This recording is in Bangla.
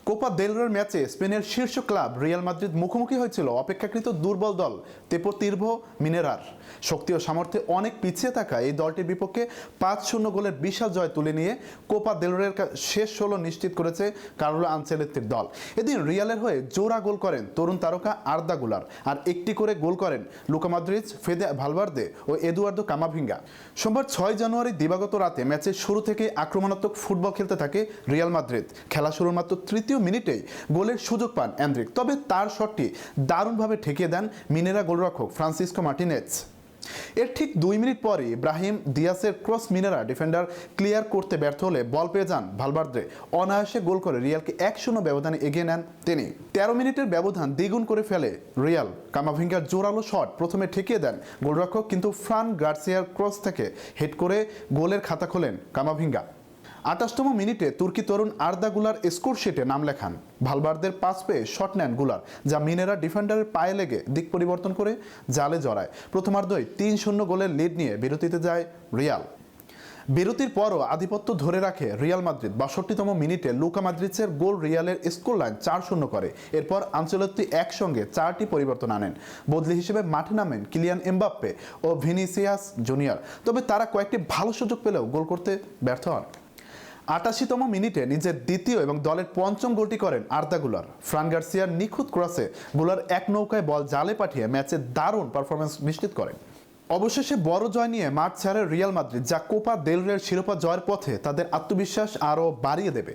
কোপা দেল রের ম্যাচে স্পেনের শীর্ষ ক্লাব রিয়াল মাদ্রিদ মুখোমুখি হয়েছিল অপেক্ষাকৃত দুর্বল দল দেপোর্তিভো মিনেরার। শক্তি ও সামর্থ্যে অনেক পিছিয়ে থাকা এই দলটির বিপক্ষে 5-0 গোলের বিশাল জয় তুলে নিয়ে কোপা দেল রের শেষ 16 নিশ্চিত করেছে কার্লো আনচেলত্তির দল। এদিন রিয়ালের হয়ে জোড়া গোল করেন তরুণ তারকা আর্দা গুলার, আর একটি করে গোল করেন লুকা মদ্রিচ, ফেদে ভালভার্দে ও এদুয়ার্দো কামাভিঙ্গা। সোমবার 6 জানুয়ারি দিবাগত রাতে ম্যাচের শুরু থেকেই আক্রমণাত্মক ফুটবল খেলতে থাকে রিয়াল মাদ্রিদ। খেলা শুরুর মাত্র তৃতীয় মিনিটেই গোলের সুযোগ পান এন্দ্রিক, তবে তার শটটি দারুণভাবে ঠেকিয়ে দেন মিনেরা গোলরক্ষক ফ্রান্সিসকো মার্টিনেজ। এর ঠিক 2 মিনিট পরই ব্রাহিম দিয়াসের ক্রস মিনেরা ডিফেন্ডার ক্লিয়ার করতে ব্যর্থ হলে বল পেয়ে যান ভালভার্দে। অনায়াসে গোল করে রিয়ালকে 1-0 ব্যবধানে এগিয়ে নেন তিনি। 13 মিনিটের ব্যবধান দ্বিগুণ করে ফেলে রিয়াল। কামাভিঙ্গার জোরালো শট প্রথমে ঠেকিয়ে দেন গোলরক্ষক, কিন্তু ফ্রান গার্সিয়ার ক্রস থেকে হেড করে গোলের খাতা খোলেন কামাভিঙ্গা। 28তম মিনিটে তুর্কি তরুণ আর্দা গুলার স্কোর শিটে নাম লেখান। ভালভার্দের পাস পেয়ে শট নেন গুলার, যা মিনেরা ডিফেন্ডারের পায়ে লেগে দিক পরিবর্তন করে জালে জড়ায়। প্রথমার্ধই 3-0 গোলের লিড নিয়ে বিরতিতে যায় রিয়াল। বিরতির পরও আধিপত্য ধরে রাখে রিয়াল মাদ্রিদ। 62তম মিনিটে লুকা মদ্রিচের গোল রিয়ালের স্কোর লাইন 4-0 করে। এরপর আনচেলত্তি একসঙ্গে 4টি পরিবর্তন আনেন। বদলি হিসেবে মাঠে নামেন কিলিয়ান এমবাপ্পে ও ভিনিসিয়াস জুনিয়র, তবে তারা কয়েকটি ভালো সুযোগ পেলেও গোল করতে ব্যর্থ হন। 88তম মিনিটে নিজের দ্বিতীয় এবং দলের পঞ্চম গোলটি করেন আর্দা গুলার। ফ্রান গার্সিয়ার নিখুঁত ক্রসে গুলার এক নৌকায় বল জালে পাঠিয়ে ম্যাচে দারুণ পারফরমেন্স নিশ্চিত করেন। অবশেষে বড় জয় নিয়ে মাঠ ছাড়ে রিয়াল মাদ্রিদ, যা কোপা দেল রের শিরোপা জয়ের পথে তাদের আত্মবিশ্বাস আরও বাড়িয়ে দেবে।